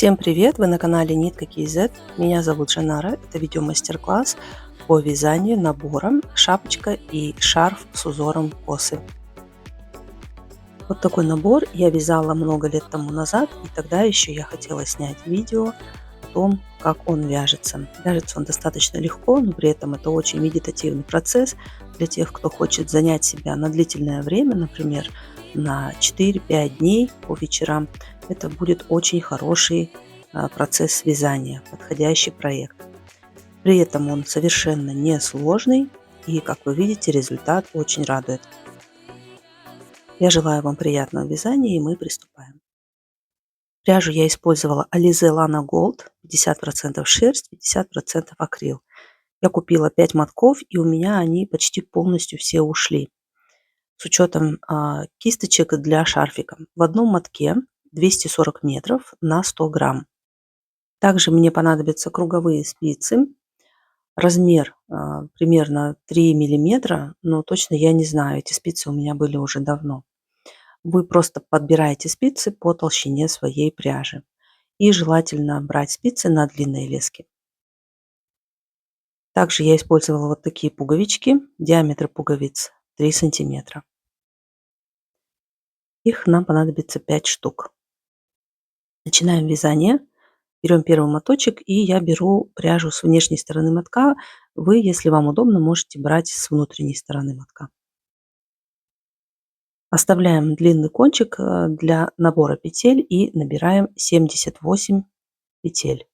Всем привет! Вы на канале Нитка KZ. Меня зовут Жанара. Это видео-мастер-класс по вязанию набором шапочка и шарф с узором косы. Вот такой набор я вязала много лет тому назад, и тогда еще я хотела снять видео о том, как он вяжется. Вяжется он достаточно легко, но при этом это очень медитативный процесс для тех, кто хочет занять себя на длительное время, например, на 4-5 дней по вечерам. Это будет очень хороший процесс вязания, подходящий проект. При этом он совершенно не сложный, и, как вы видите, результат очень радует. Я желаю вам приятного вязания, и мы приступаем. Пряжу я использовала Alize Lana Gold, 50% шерсть, 50% акрил. Я купила 5 мотков, и у меня они почти полностью все ушли. С учетом кисточек для шарфика. В одном мотке 240 метров на 100 грамм. Также мне понадобятся круговые спицы. Размер примерно 3 миллиметра, но точно я не знаю. Эти спицы у меня были уже давно. Вы просто подбираете спицы по толщине своей пряжи. И желательно брать спицы на длинные лески. Также я использовала вот такие пуговички. Диаметр пуговиц 3 сантиметра. Их нам понадобится 5 штук. Начинаем вязание. Берем первый моточек, и я беру пряжу с внешней стороны мотка. Вы, если вам удобно, можете брать с внутренней стороны мотка. Оставляем длинный кончик для набора петель и набираем 78 петель.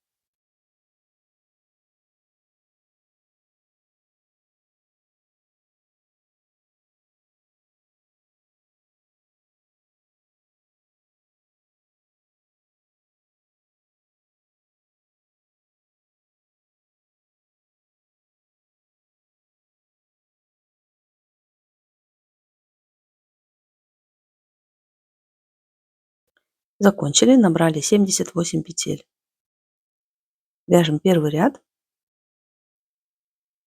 Закончили, набрали 78 петель. Вяжем первый ряд.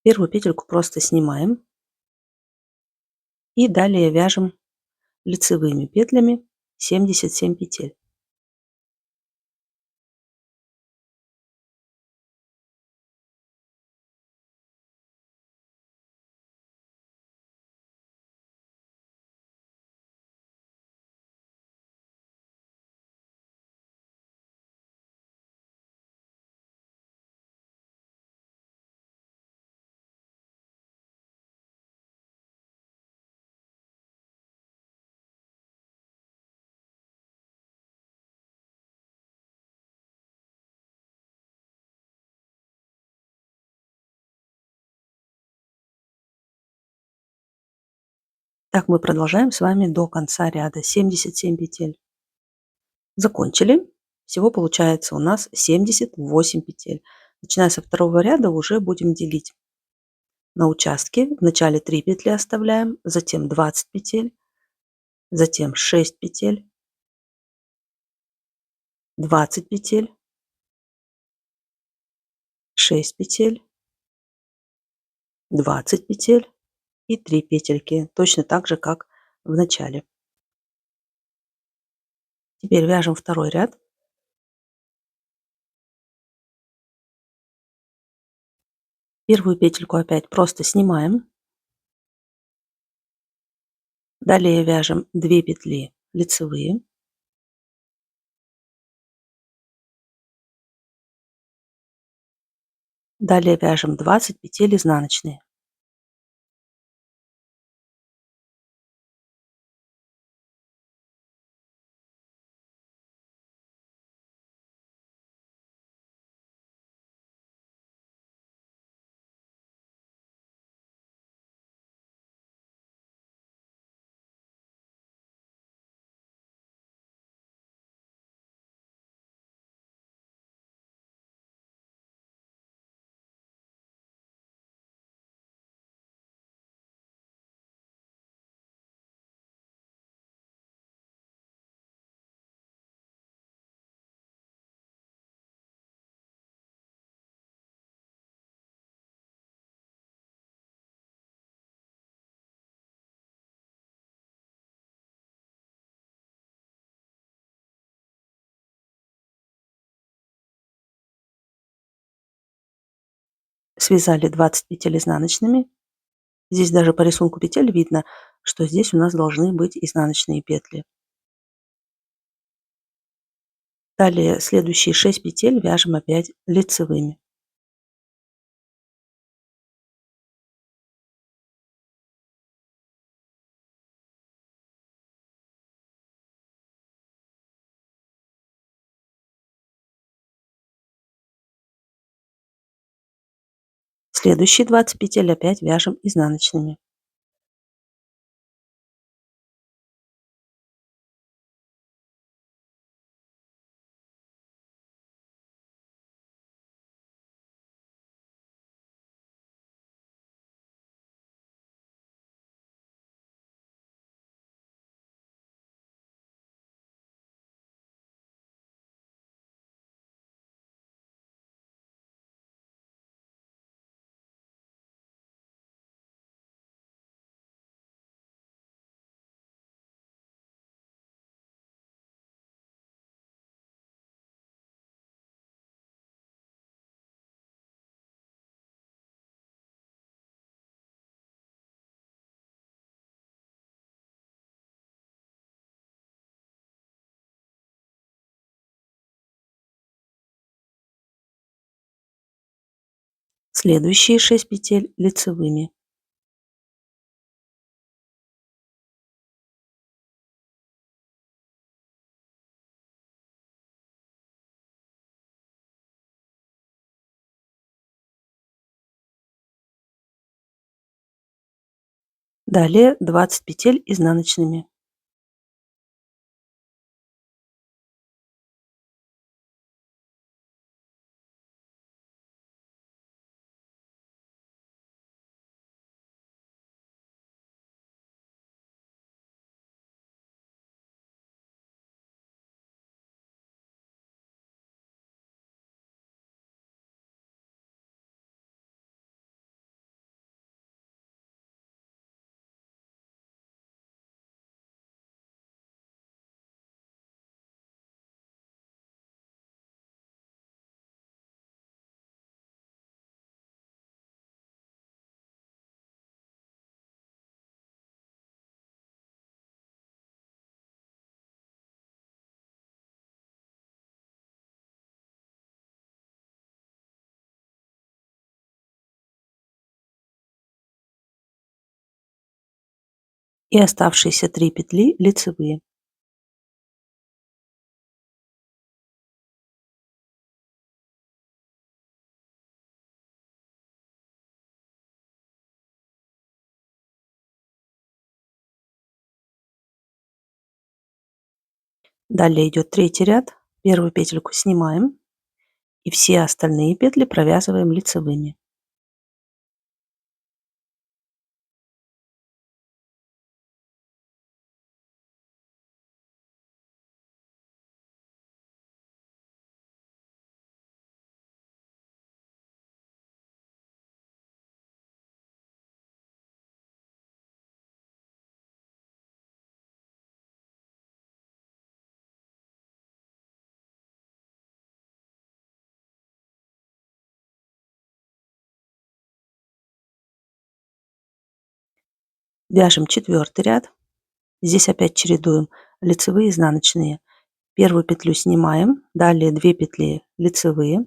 Первую петельку просто снимаем. И далее вяжем лицевыми петлями 77 петель. Так мы продолжаем с вами до конца ряда. 77 петель. Закончили. Всего получается у нас 78 петель. Начиная со второго ряда уже будем делить на участки. Вначале 3 петли оставляем, затем 20 петель, затем 6 петель, 20 петель, 6 петель, 20 петель и 3 петельки. Точно так же, как в начале. Теперь вяжем второй ряд. Первую петельку опять просто снимаем. Далее вяжем 2 петли лицевые. Далее вяжем 20 петель изнаночные. Связали 20 петель изнаночными. Здесь даже по рисунку петель видно, что здесь у нас должны быть изнаночные петли. Далее следующие 6 петель вяжем опять лицевыми. Следующие 20 петель опять вяжем изнаночными. Следующие 6 петель лицевыми. Далее 20 петель изнаночными. И оставшиеся 3 петли лицевые. Далее идет третий ряд. Первую петельку снимаем и все остальные петли провязываем лицевыми. Вяжем четвертый ряд. Здесь опять чередуем лицевые и изнаночные. Первую петлю снимаем, далее 2 петли лицевые,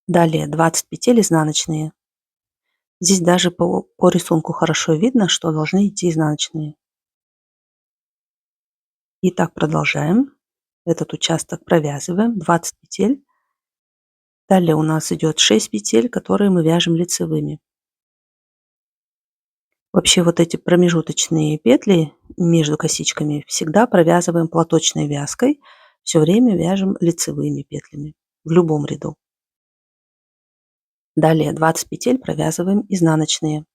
далее 20 петель изнаночные. Здесь даже по рисунку хорошо видно, что должны идти изнаночные. И так продолжаем. Этот участок провязываем 20 петель. Далее у нас идет 6 петель, которые мы вяжем лицевыми. Вообще вот эти промежуточные петли между косичками всегда провязываем платочной вязкой. Все время вяжем лицевыми петлями в любом ряду. Далее 20 петель провязываем изнаночные.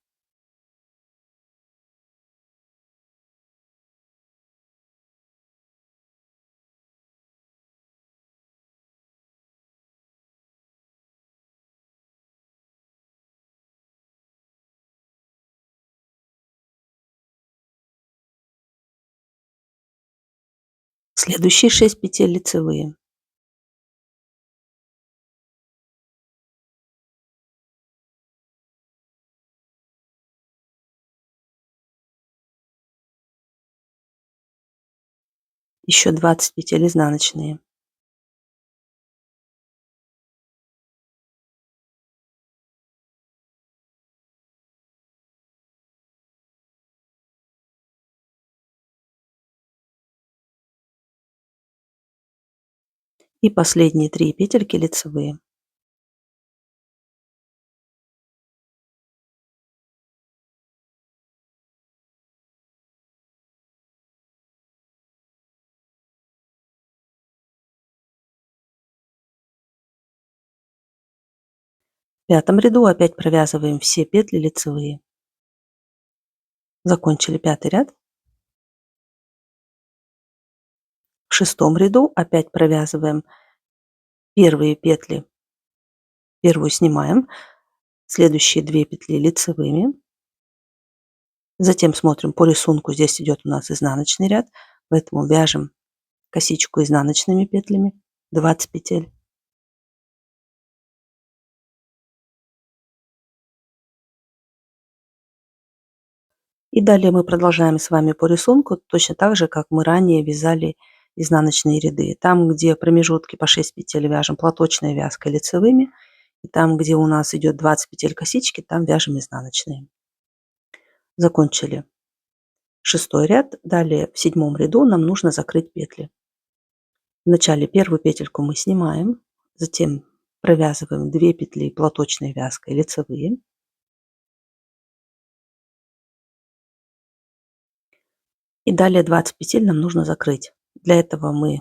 Следующие 6 петель лицевые. Еще 20 петель изнаночные. И последние 3 петельки лицевые. В пятом ряду опять провязываем все петли лицевые. Закончили 5 ряд. В шестом ряду опять провязываем первые петли. Первую снимаем, следующие 2 петли лицевыми. Затем смотрим по рисунку, здесь идет у нас изнаночный ряд, поэтому вяжем косичку изнаночными петлями, 20 петель. И далее мы продолжаем с вами по рисунку, точно так же, как мы ранее вязали изнаночные ряды. Там, где промежутки по 6 петель, вяжем платочной вязкой лицевыми. И там, где у нас идет 20 петель косички, там вяжем изнаночные. Закончили шестой ряд. Далее в седьмом ряду нам нужно закрыть петли. Вначале первую петельку мы снимаем, затем провязываем 2 петли платочной вязкой лицевые. И далее 20 петель нам нужно закрыть. Для этого мы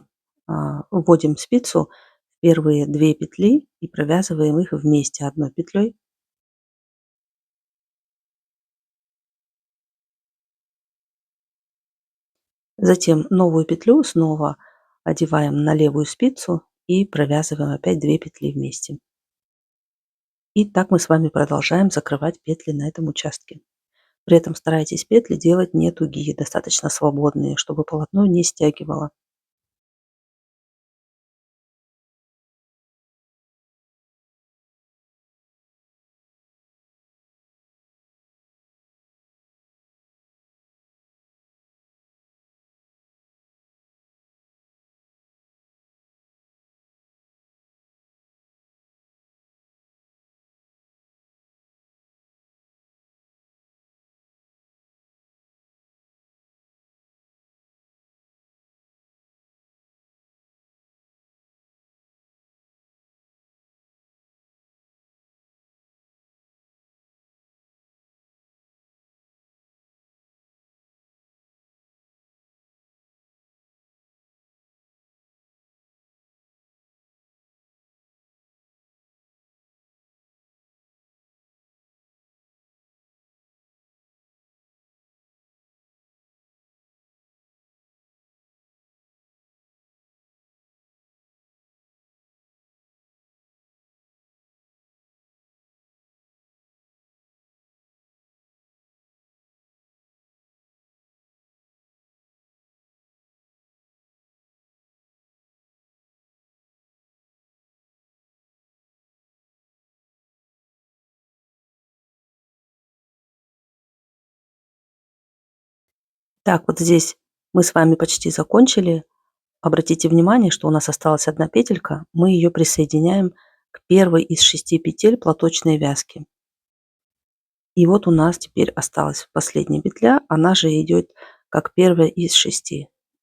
вводим спицу в первые 2 петли и провязываем их вместе одной петлей. Затем новую петлю снова одеваем на левую спицу и провязываем опять 2 петли вместе. И так мы с вами продолжаем закрывать петли на этом участке. При этом старайтесь петли делать не тугие, достаточно свободные, чтобы полотно не стягивало. Так, вот здесь мы с вами почти закончили. Обратите внимание, что у нас осталась одна петелька. Мы ее присоединяем к первой из 6 петель платочной вязки. И вот у нас теперь осталась последняя петля, она же идет как первая из 6.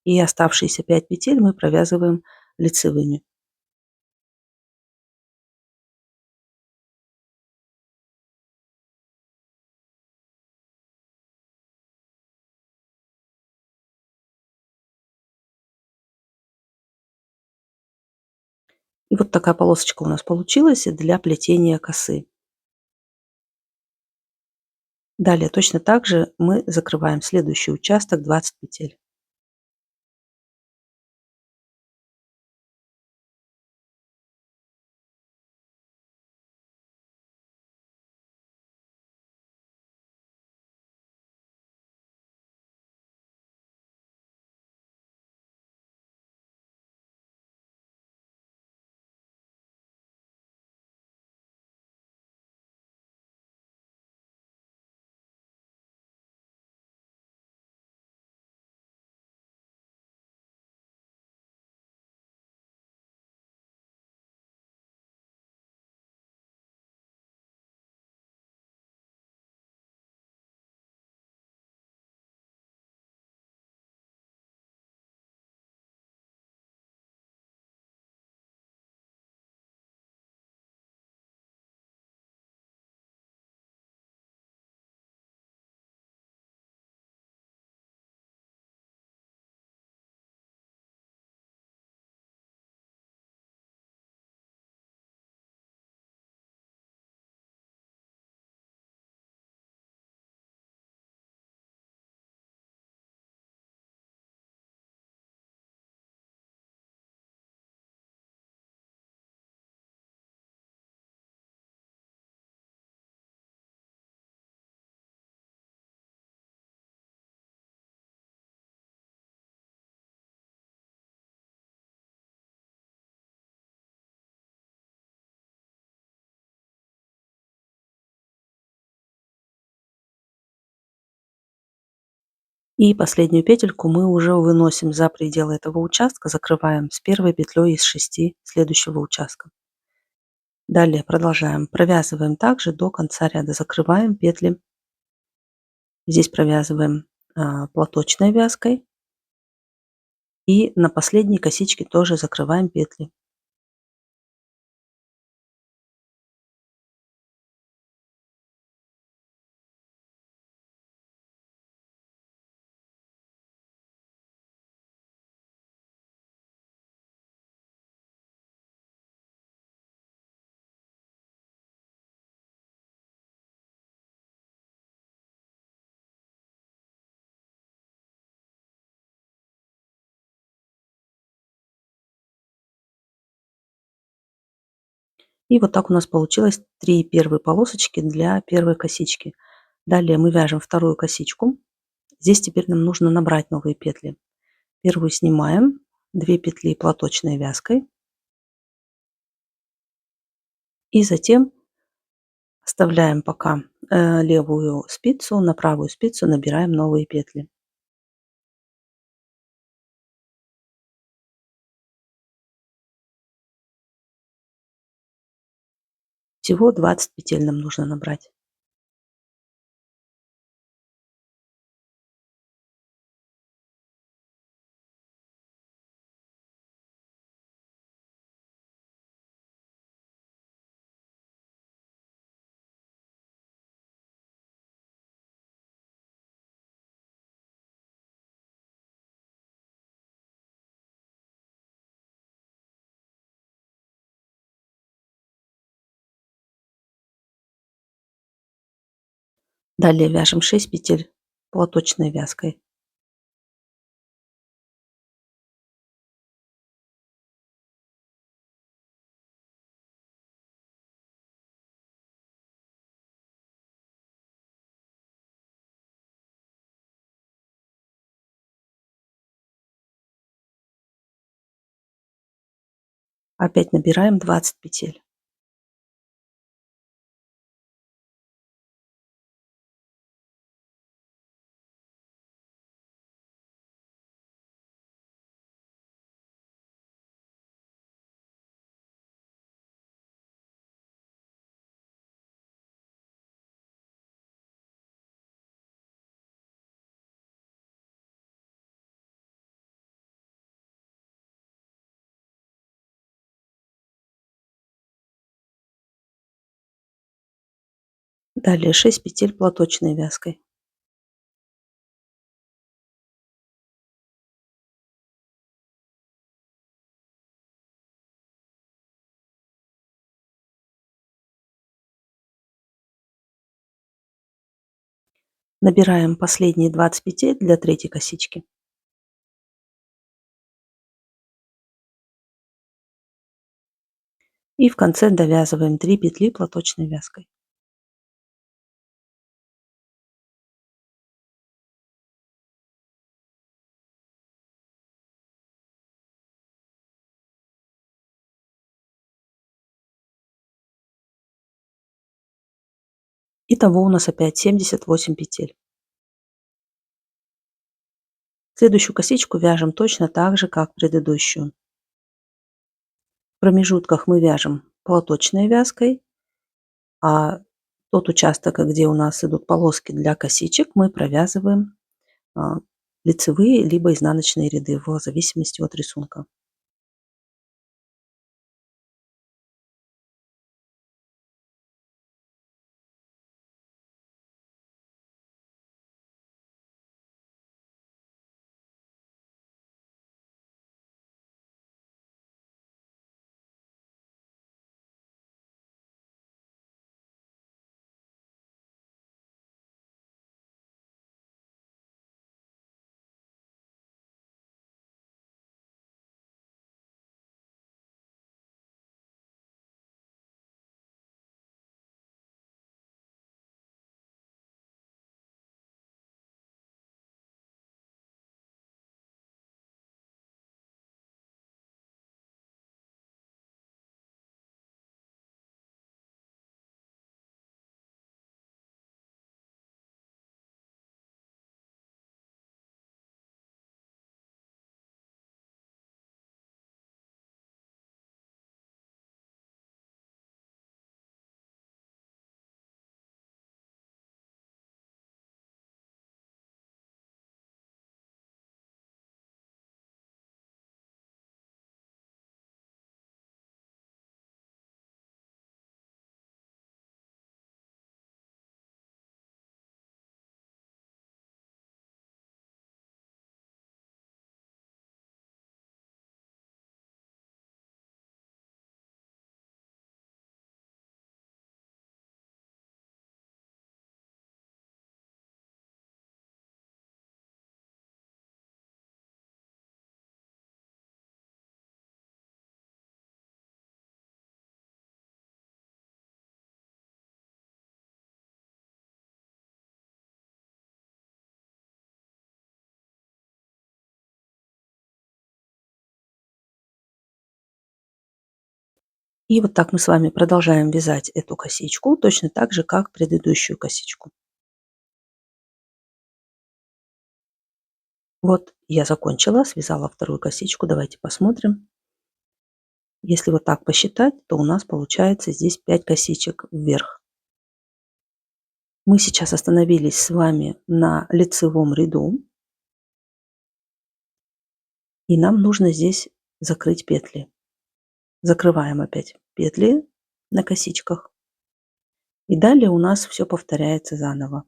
И оставшиеся 5 петель мы провязываем лицевыми. И вот такая полосочка у нас получилась для плетения косы. Далее точно так же мы закрываем следующий участок 20 петель. И последнюю петельку мы уже выносим за пределы этого участка, закрываем с первой петлей из 6 следующего участка. Далее продолжаем. Провязываем также до конца ряда. Закрываем петли. Здесь провязываем платочной вязкой. И на последней косичке тоже закрываем петли. И вот так у нас получилось 3 первые полосочки для первой косички. Далее мы вяжем вторую косичку. Здесь теперь нам нужно набрать новые петли. Первую снимаем, 2 петли платочной вязкой. И затем оставляем пока левую спицу, на правую спицу набираем новые петли. Всего 20 петель нам нужно набрать. Далее вяжем 6 петель платочной вязкой. Опять набираем 20 петель. Далее 6 петель платочной вязкой. Набираем последние 20 петель для третьей косички. И в конце довязываем 3 петли платочной вязкой. Итого у нас опять 78 петель. Следующую косичку вяжем точно так же, как предыдущую. В промежутках мы вяжем платочной вязкой, а тот участок, где у нас идут полоски для косичек, мы провязываем лицевые либо изнаночные ряды в зависимости от рисунка. И вот так мы с вами продолжаем вязать эту косичку, точно так же, как предыдущую косичку. Вот я закончила, связала вторую косичку. Давайте посмотрим. Если вот так посчитать, то у нас получается здесь 5 косичек вверх. Мы сейчас остановились с вами на лицевом ряду, и нам нужно здесь закрыть петли. Закрываем опять петли на косичках. И далее у нас все повторяется заново.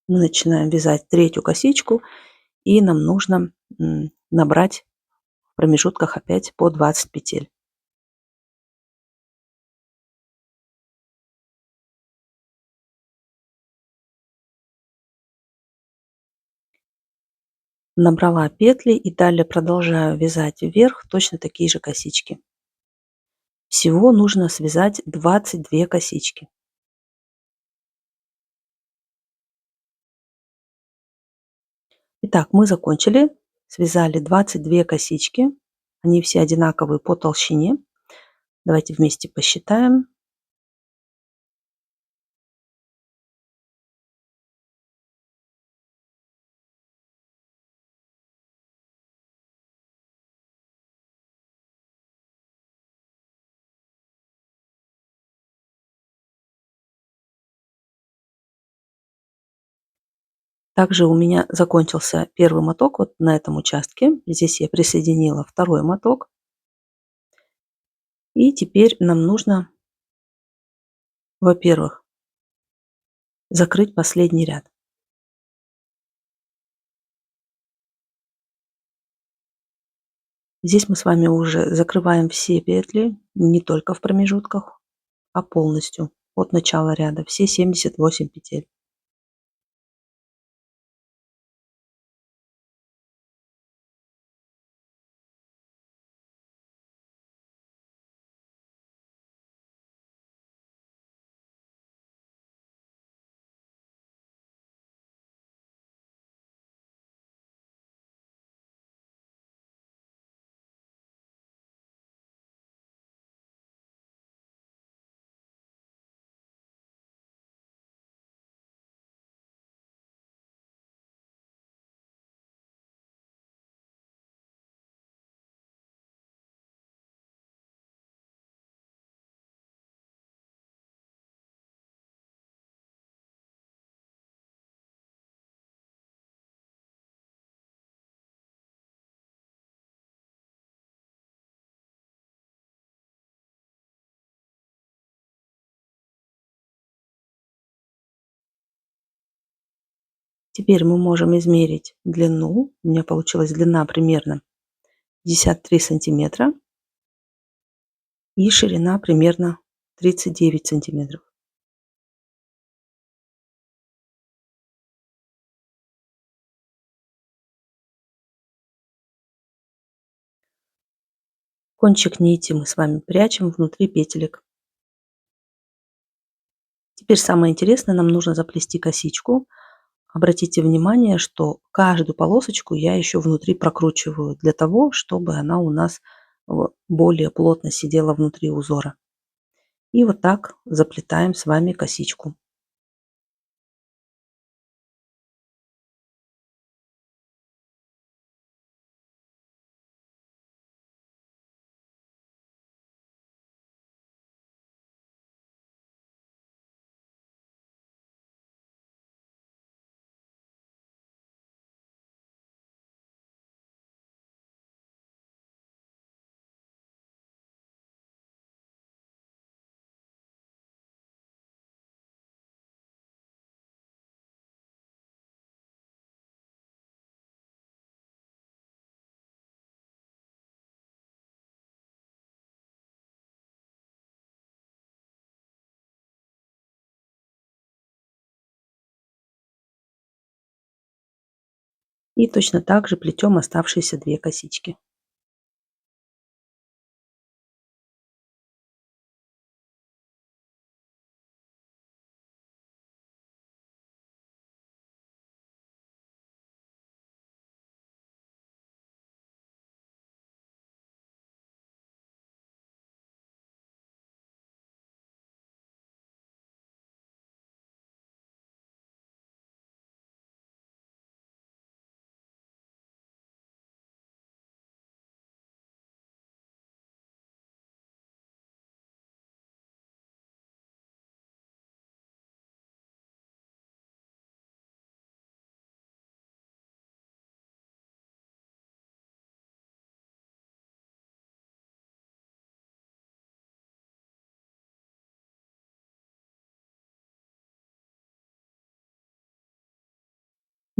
Мы начинаем вязать третью косичку, и нам нужно набрать в промежутках опять по 20 петель. Набрала петли и далее продолжаю вязать вверх точно такие же косички. Всего нужно связать 22 косички. Итак, мы закончили, связали 22 косички. Они все одинаковые по толщине. Давайте вместе посчитаем. Также у меня закончился первый моток вот на этом участке. Здесь я присоединила второй моток. И теперь нам нужно, во-первых, закрыть последний ряд. Здесь мы с вами уже закрываем все петли, не только в промежутках, а полностью от начала ряда, все 78 петель. Теперь мы можем измерить длину. У меня получилась длина примерно 53 сантиметра и ширина примерно 39 сантиметров. Кончик нити мы с вами прячем внутри петелек. Теперь самое интересное, нам нужно заплести косичку. Обратите внимание, что каждую полосочку я еще внутри прокручиваю для того, чтобы она у нас более плотно сидела внутри узора. И вот так заплетаем с вами косичку. И точно так же плетем оставшиеся 2 косички.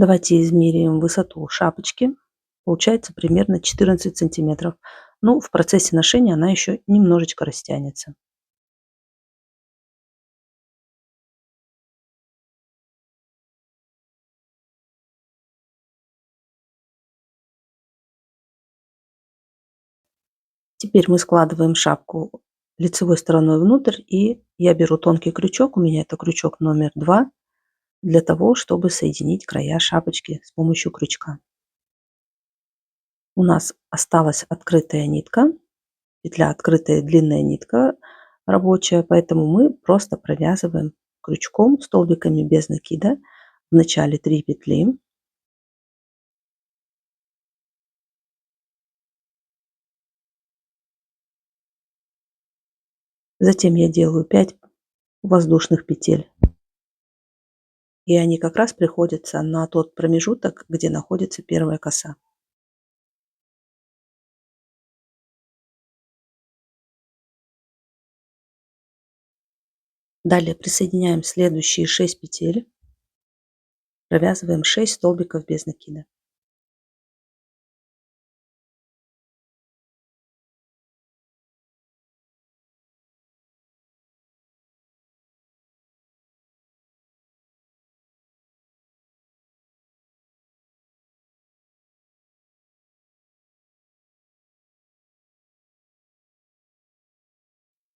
Давайте измерим высоту шапочки. Получается примерно 14 сантиметров. Ну, в процессе ношения она еще немножечко растянется. Теперь мы складываем шапку лицевой стороной внутрь, и я беру тонкий крючок, у меня это крючок номер 2, для того, чтобы соединить края шапочки с помощью крючка. У нас осталась открытая нитка, петля открытая, длинная нитка рабочая, поэтому мы просто провязываем крючком столбиками без накида в начале 3 петли. Затем я делаю 5 воздушных петель, и они как раз приходятся на тот промежуток, где находится первая коса. Далее присоединяем следующие 6 петель, провязываем 6 столбиков без накида.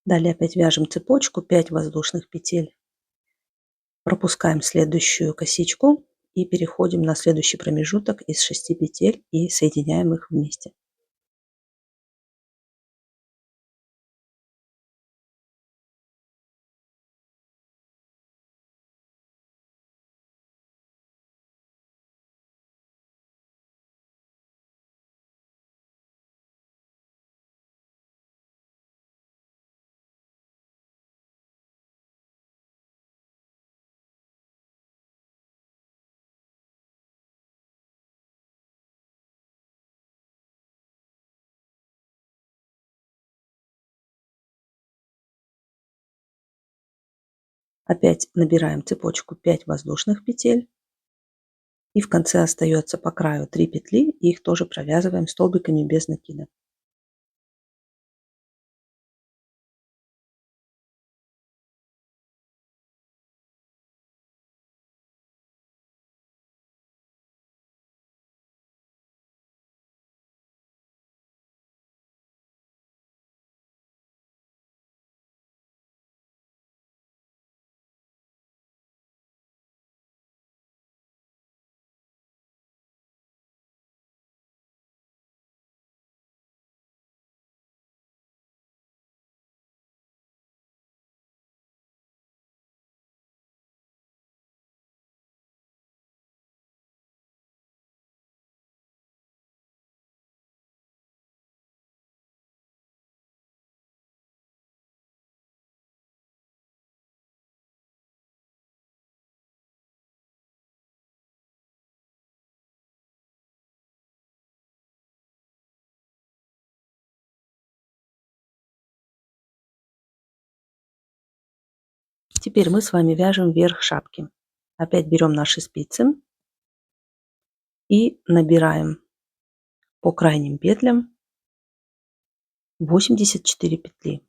Далее опять вяжем цепочку 5 воздушных петель, пропускаем следующую косичку и переходим на следующий промежуток из 6 петель и соединяем их вместе. Опять набираем цепочку 5 воздушных петель, и в конце остается по краю 3 петли, и их тоже провязываем столбиками без накида. Теперь мы с вами вяжем верх шапки. Опять берем наши спицы и набираем по крайним петлям 84 петли.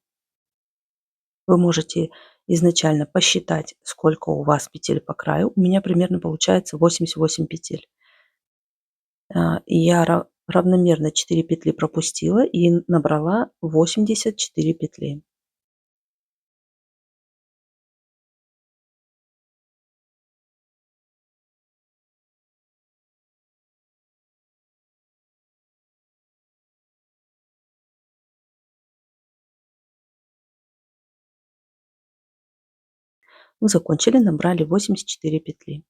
Вы можете изначально посчитать, сколько у вас петель по краю. У меня примерно получается 88 петель. И я равномерно 4 петли пропустила и набрала 84 петли. Мы закончили, набрали 84 петли.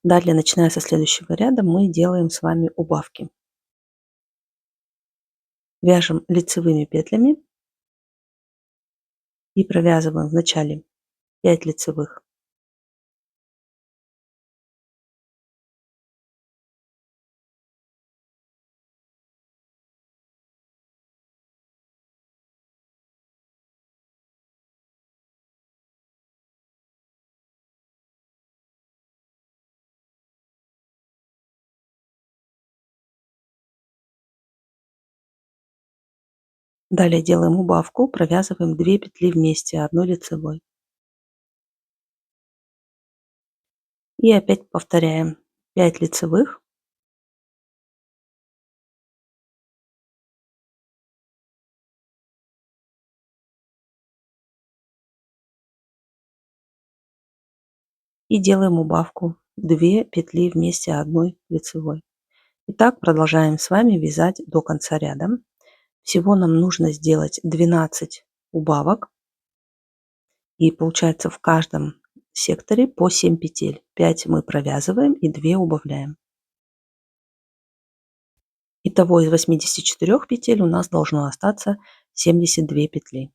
Далее, начиная со следующего ряда, мы делаем с вами убавки. Вяжем лицевыми петлями и провязываем в начале 5 лицевых. Далее делаем убавку, провязываем 2 петли вместе одной лицевой. И опять повторяем 5 лицевых. И делаем убавку 2 петли вместе одной лицевой. Итак, продолжаем с вами вязать до конца ряда. Всего нам нужно сделать 12 убавок. И получается в каждом секторе по 7 петель. 5 мы провязываем и 2 убавляем. Итого из 84 петель у нас должно остаться 72 петли.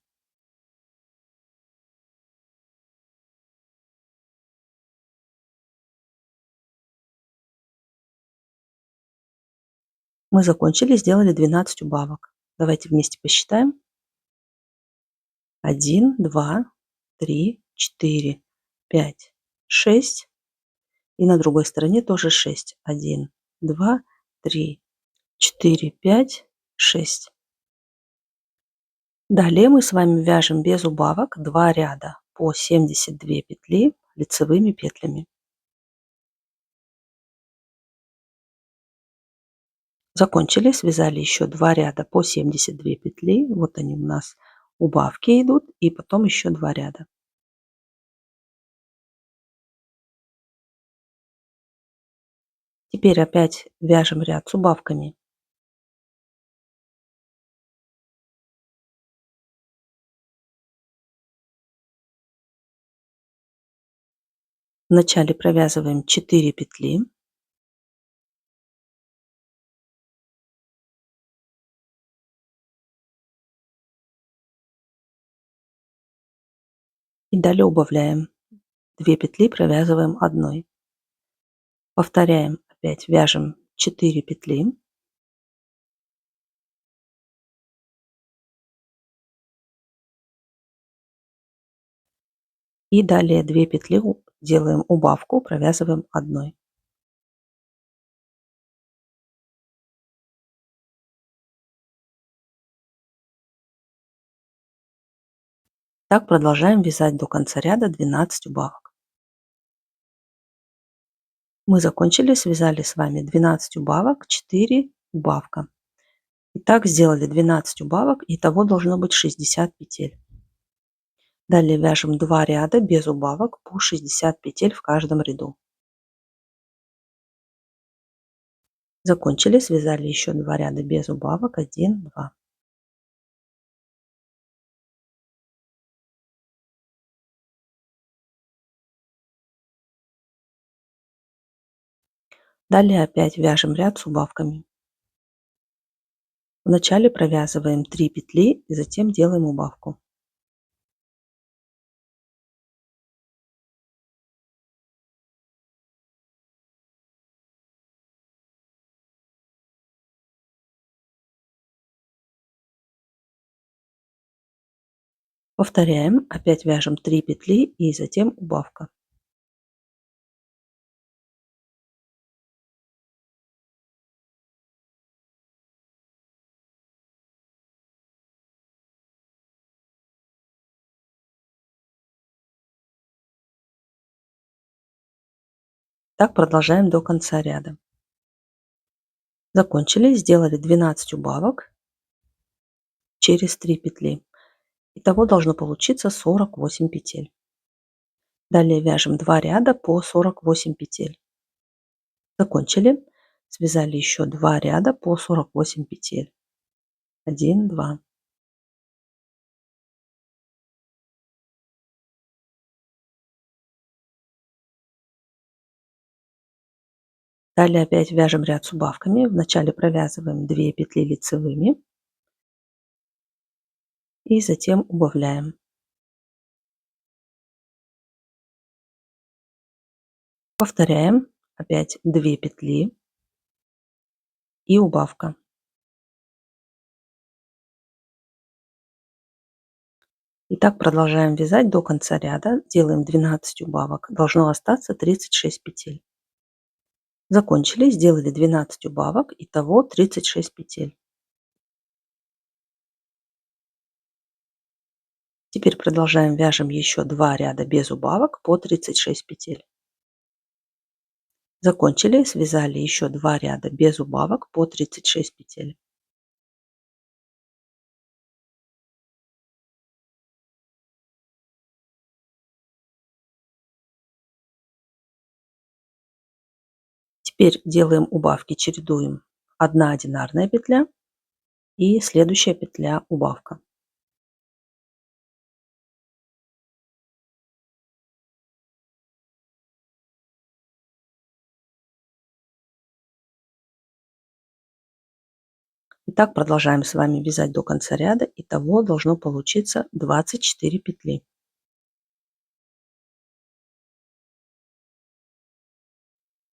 Мы закончили, сделали 12 убавок. Давайте вместе посчитаем. 1, 2, 3, 4, 5, 6. И на другой стороне тоже 6. 1, 2, 3, 4, 5, 6. Далее мы с вами вяжем без убавок 2 ряда по 72 петли лицевыми петлями. Закончили, связали еще 2 ряда по 72 петли. Вот они у нас убавки идут, и потом еще 2 ряда. Теперь опять вяжем ряд с убавками. Вначале провязываем 4 петли. И далее убавляем 2 петли, провязываем одной. Повторяем, опять вяжем 4 петли. И далее 2 петли делаем убавку, провязываем одной. Так продолжаем вязать до конца ряда 12 убавок. Мы закончили, связали с вами 12 убавок, 4 убавка. Итак, сделали 12 убавок, итого должно быть 60 петель. Далее вяжем 2 ряда без убавок по 60 петель в каждом ряду. Закончили, связали еще 2 ряда без убавок, 1, 2. Далее опять вяжем ряд с убавками. Вначале провязываем 3 петли и затем делаем убавку. Повторяем, опять вяжем 3 петли и затем убавка. Так продолжаем до конца ряда. Закончили, сделали 12 убавок через 3 петли. Итого должно получиться 48 петель. Далее вяжем 2 ряда по 48 петель. Закончили, связали еще 2 ряда по 48 петель. 1, 2. Далее опять вяжем ряд с убавками. Вначале провязываем 2 петли лицевыми и затем убавляем. Повторяем, опять 2 петли и убавка. И так продолжаем вязать до конца ряда. Делаем 12 убавок. Должно остаться 36 петель. Закончили, сделали 12 убавок, итого 36 петель. Теперь продолжаем, вяжем еще 2 ряда без убавок по 36 петель. Закончили, связали еще 2 ряда без убавок по 36 петель. Теперь делаем убавки, чередуем. 1 одинарная петля и следующая петля убавка. Итак, продолжаем с вами вязать до конца ряда. Итого должно получиться 24 петли.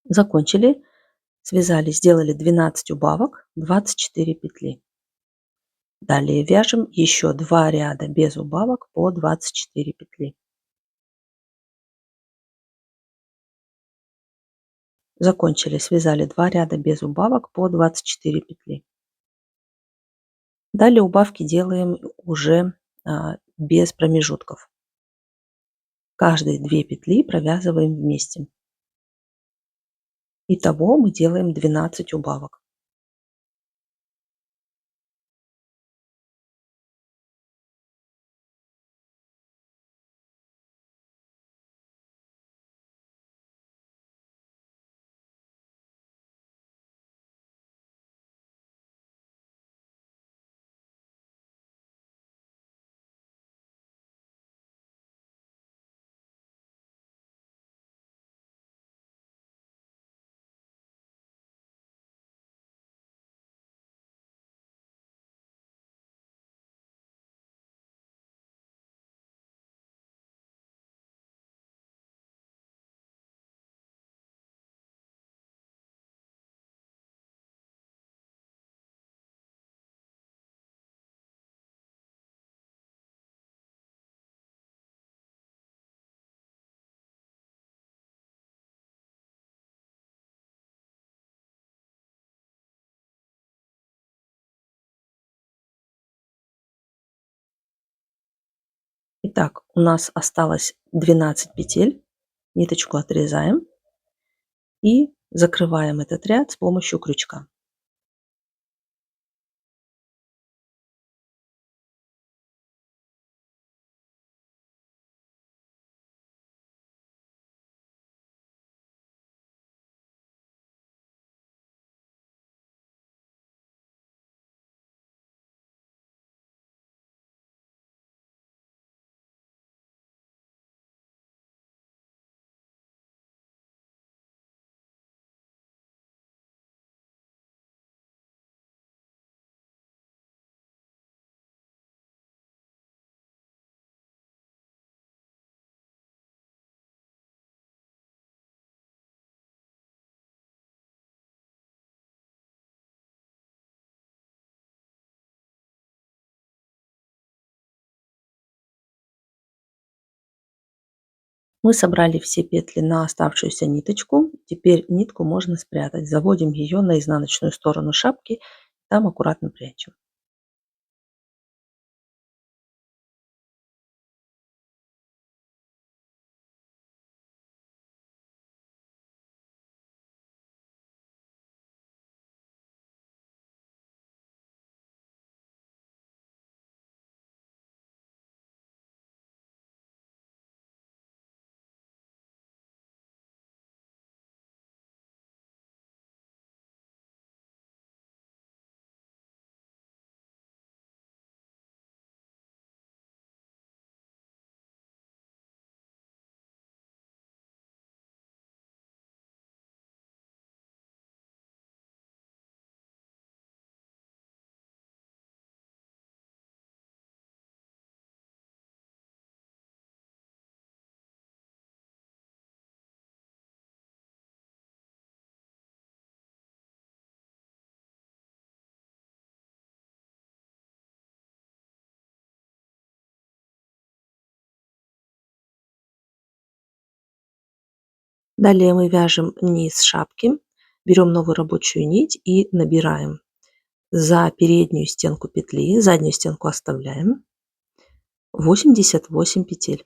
Закончили, связали, сделали 12 убавок, 24 петли. Далее вяжем еще 2 ряда без убавок по 24 петли. Закончили, связали 2 ряда без убавок по 24 петли. Далее убавки делаем уже без промежутков. Каждые 2 петли провязываем вместе. Итого мы делаем 12 убавок. Итак, у нас осталось 12 петель. Ниточку отрезаем и закрываем этот ряд с помощью крючка. Мы собрали все петли на оставшуюся ниточку. Теперь нитку можно спрятать. Заводим ее на изнаночную сторону шапки, там аккуратно прячем. Далее мы вяжем низ шапки, берем новую рабочую нить и набираем за переднюю стенку петли, заднюю стенку оставляем. 88 петель.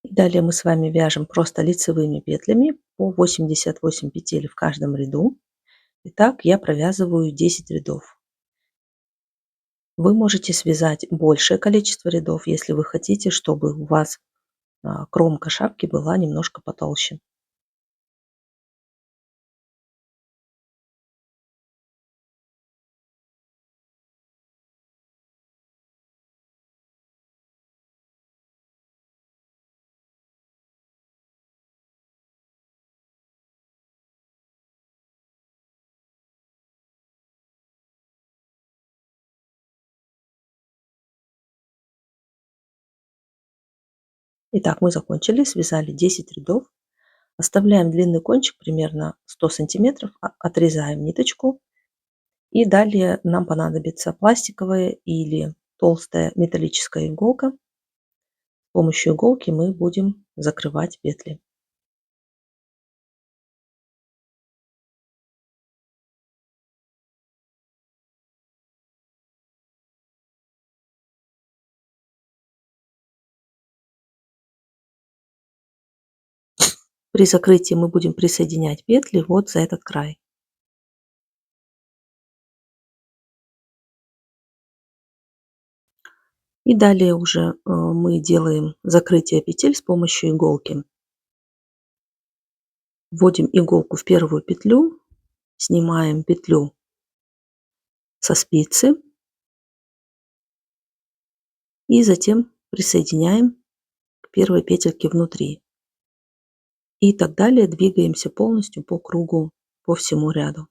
И далее мы с вами вяжем просто лицевыми петлями по 88 петель в каждом ряду. Итак, я провязываю 10 рядов. Вы можете связать большее количество рядов, если вы хотите, чтобы у вас кромка шапки была немножко потолще. Итак, мы закончили, связали 10 рядов. Оставляем длинный кончик примерно 100 сантиметров, отрезаем ниточку. И далее нам понадобится пластиковая или толстая металлическая иголка. С помощью иголки мы будем закрывать петли. При закрытии мы будем присоединять петли вот за этот край. И далее уже мы делаем закрытие петель с помощью иголки. Вводим иголку в первую петлю, снимаем петлю со спицы и затем присоединяем к первой петельке внутри. И так далее двигаемся полностью по кругу, по всему ряду.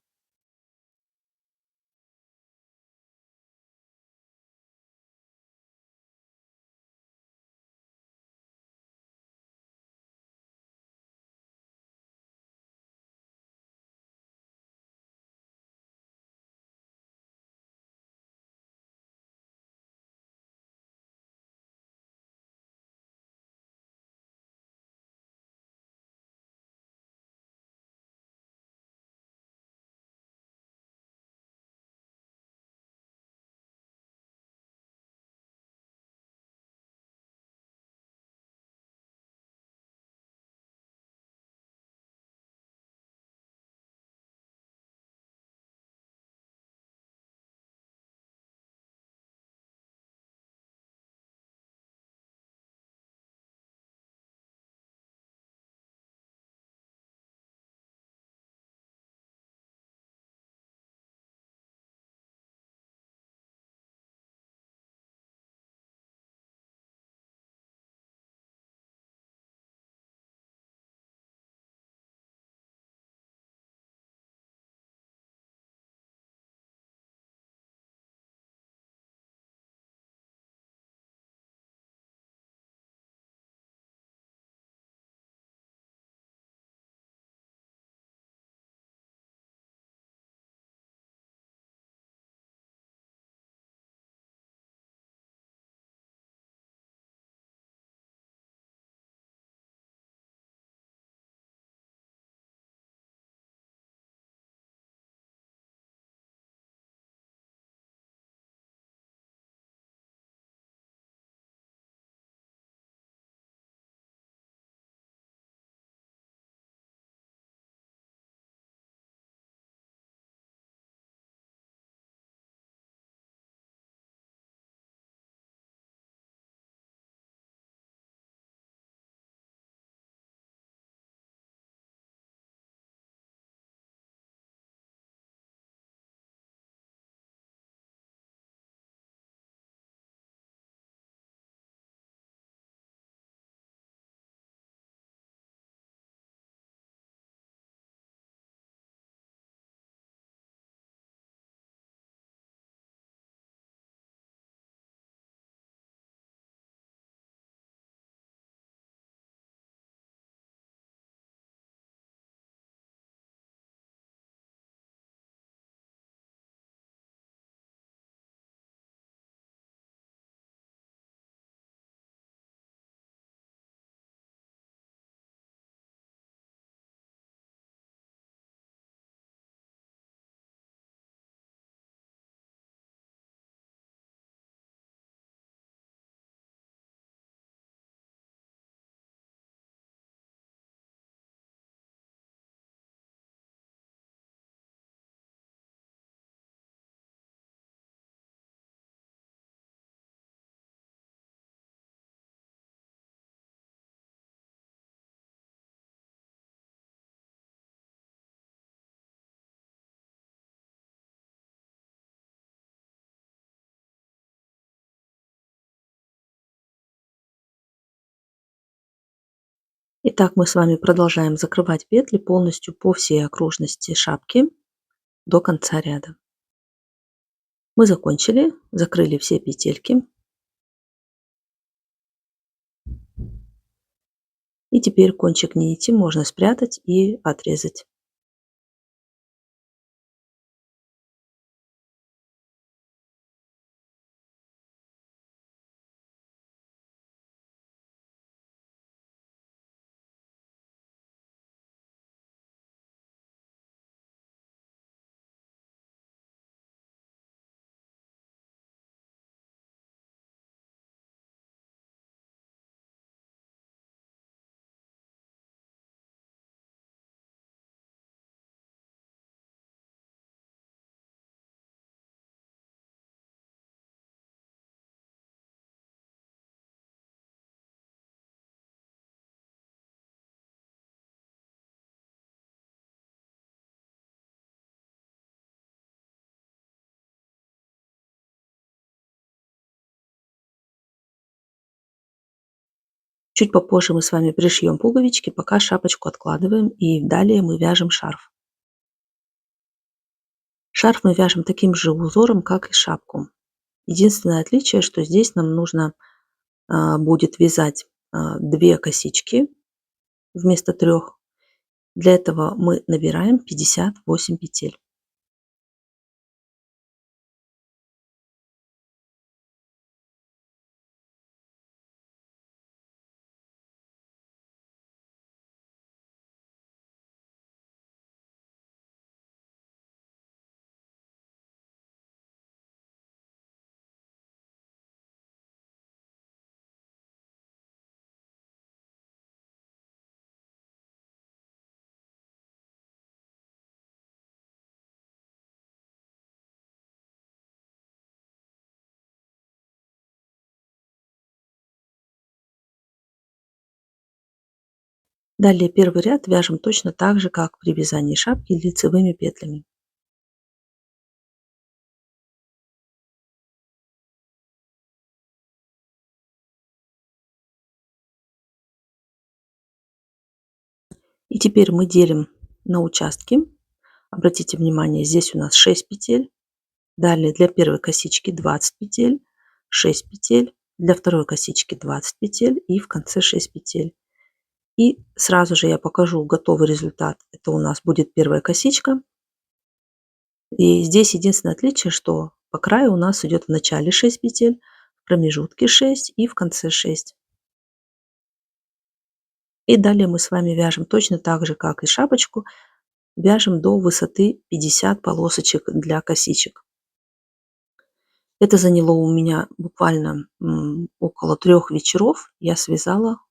Итак, мы с вами продолжаем закрывать петли полностью по всей окружности шапки до конца ряда. Мы закончили, закрыли все петельки. И теперь кончик нити можно спрятать и отрезать. Чуть попозже мы с вами пришьем пуговички, пока шапочку откладываем и далее мы вяжем шарф. Шарф мы вяжем таким же узором, как и шапку. Единственное отличие, что здесь нам нужно будет вязать 2 косички вместо 3. Для этого мы набираем 58 петель. Далее первый ряд вяжем точно так же, как при вязании шапки лицевыми петлями. И теперь мы делим на участки. Обратите внимание, здесь у нас 6 петель. Далее для первой косички 20 петель, 6 петель. Для второй косички 20 петель и в конце 6 петель. И сразу же я покажу готовый результат. Это у нас будет первая косичка. И здесь единственное отличие, что по краю у нас идет в начале 6 петель, в промежутке 6 и в конце 6. И далее мы с вами вяжем точно так же, как и шапочку, вяжем до высоты 50 полосочек для косичек. Это заняло у меня буквально около 3 вечеров. Я связала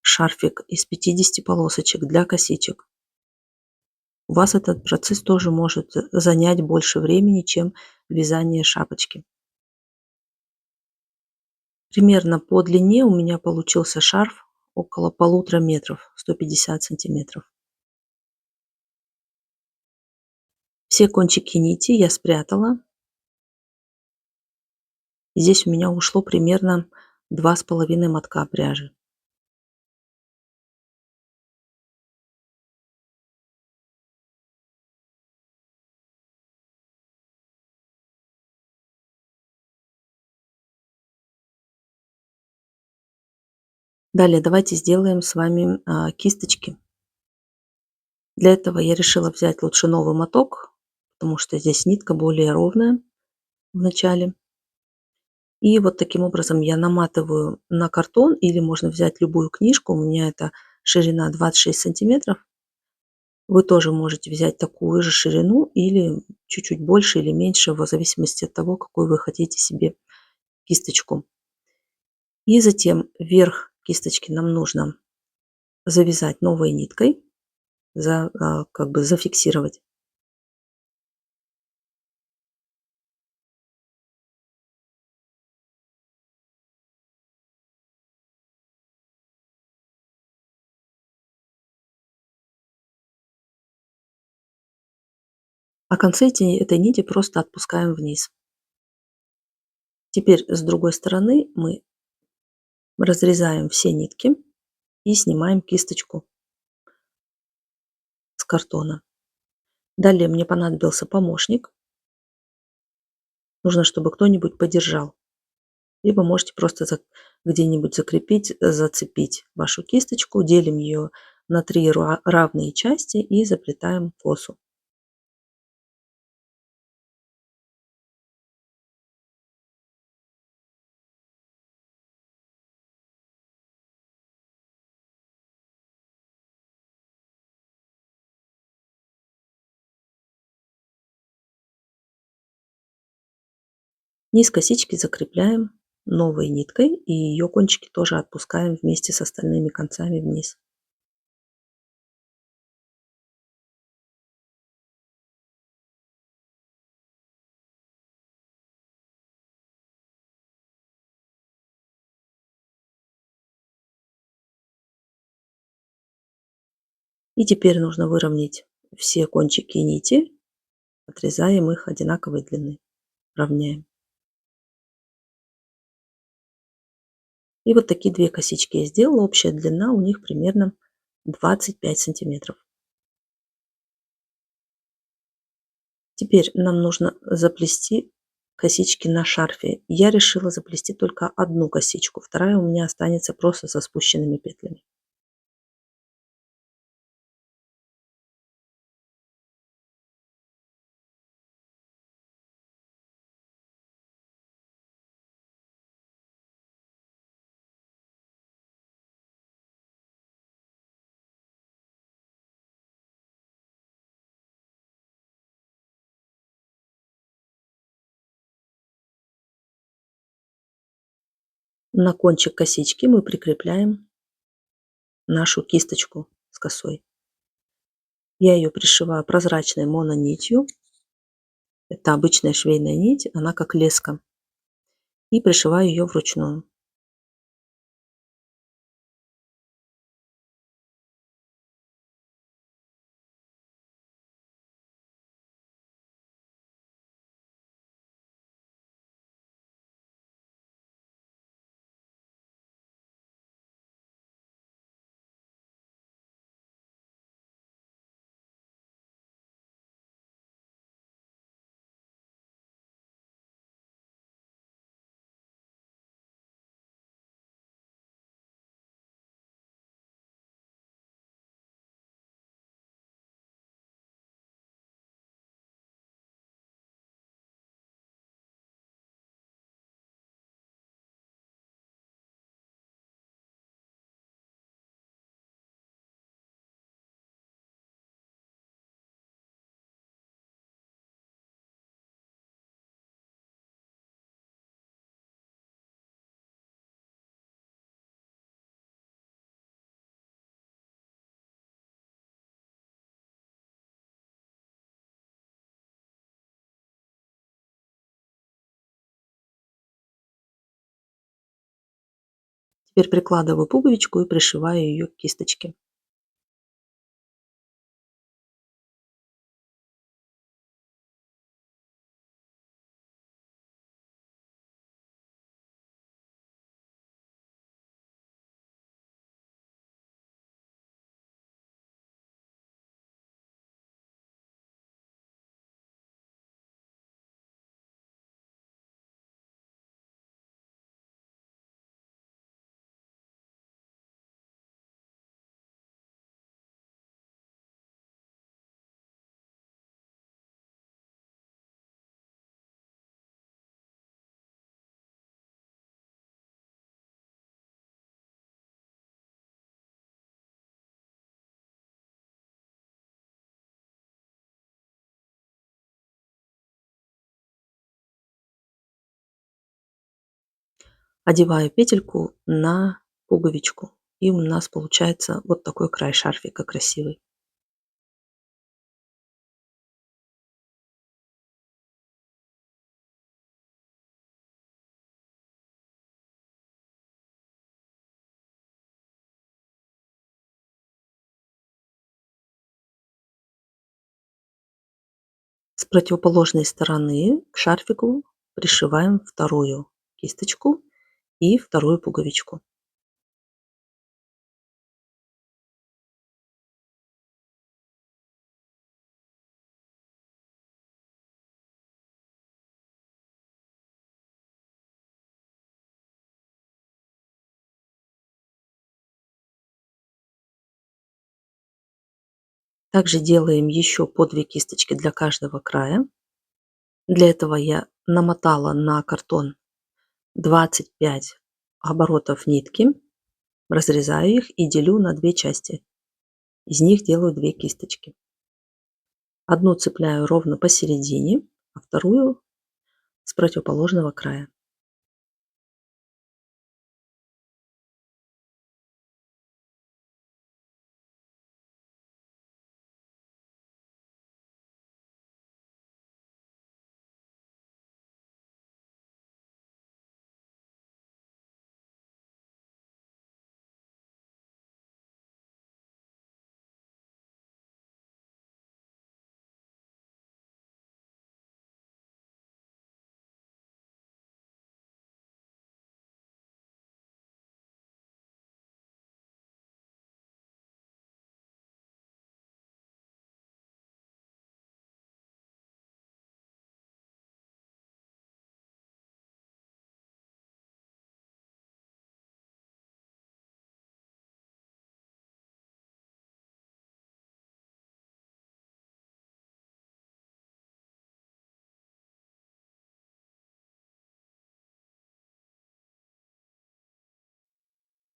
шарфик из 50 полосочек для косичек. У вас этот процесс тоже может занять больше времени, чем вязание шапочки. Примерно по длине у меня получился шарф около 1,5 метров, 150 сантиметров. Все кончики нити я спрятала. Здесь у меня ушло примерно 2,5 мотка пряжи. Далее давайте сделаем с вами кисточки. Для этого я решила взять лучше новый моток, потому что здесь нитка более ровная в начале. И вот таким образом я наматываю на картон, или можно взять любую книжку. У меня это ширина 26 сантиметров. Вы тоже можете взять такую же ширину или чуть-чуть больше или меньше, в зависимости от того, какую вы хотите себе кисточку. И затем верх кисточки нам нужно завязать новой ниткой, как бы зафиксировать. А концы этой нити просто отпускаем вниз. Теперь с другой стороны мы разрезаем все нитки. и снимаем кисточку с картона. Далее мне понадобился помощник. Нужно, чтобы кто-нибудь подержал. Либо можете просто где-нибудь закрепить, зацепить вашу кисточку. Делим ее на 3 равные части и заплетаем косу. Низ косички закрепляем новой ниткой и ее кончики тоже отпускаем вместе с остальными концами вниз. И теперь нужно выровнять все кончики нити, отрезаем их одинаковой длины, равняем. И вот такие 2 косички я сделала. Общая длина у них примерно 25 сантиметров. Теперь нам нужно заплести косички на шарфе. Я решила заплести только одну косичку, вторая у меня останется просто со спущенными петлями. На кончик косички мы прикрепляем нашу кисточку с косой. Я ее пришиваю прозрачной мононитью. Это обычная швейная нить, она как леска. И пришиваю ее вручную. Теперь прикладываю пуговичку и пришиваю ее к кисточке. Одеваю петельку на пуговичку. И у нас получается вот такой край шарфика красивый. С противоположной стороны к шарфику пришиваем вторую кисточку и вторую пуговичку. Также делаем еще по 2 кисточки для каждого края. Для этого я намотала на картон 25 оборотов нитки, разрезаю их и делю на 2 части. Из них делаю 2 кисточки. Одну цепляю ровно посередине, а вторую с противоположного края.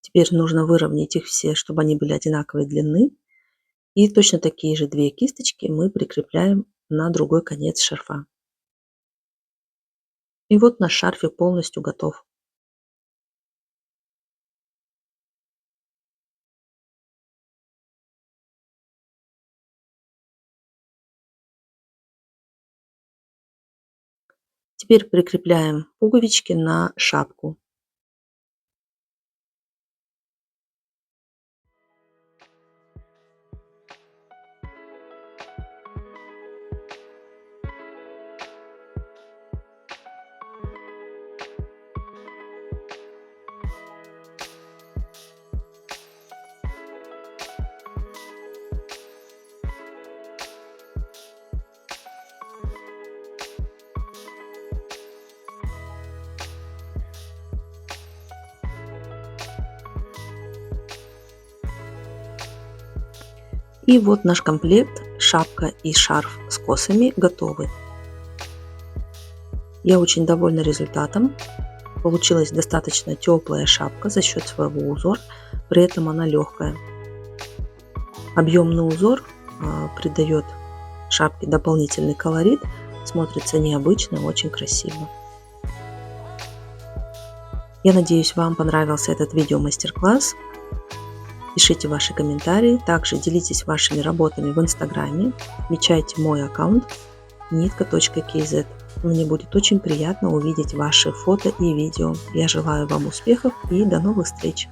Теперь нужно выровнять их все, чтобы они были одинаковой длины. И точно такие же 2 кисточки мы прикрепляем на другой конец шарфа. И вот наш шарфик полностью готов. Теперь прикрепляем пуговички на шапку. И вот наш комплект, шапка и шарф с косами готовы. Я очень довольна результатом. Получилась достаточно теплая шапка за счет своего узора, при этом она легкая. Объемный узор придает шапке дополнительный колорит, смотрится необычно, очень красиво. Я надеюсь, вам понравился этот видео-мастер-класс. Пишите ваши комментарии, также делитесь вашими работами в инстаграме, отмечайте мой аккаунт nitka.kz. Мне будет очень приятно увидеть ваши фото и видео. Я желаю вам успехов и до новых встреч!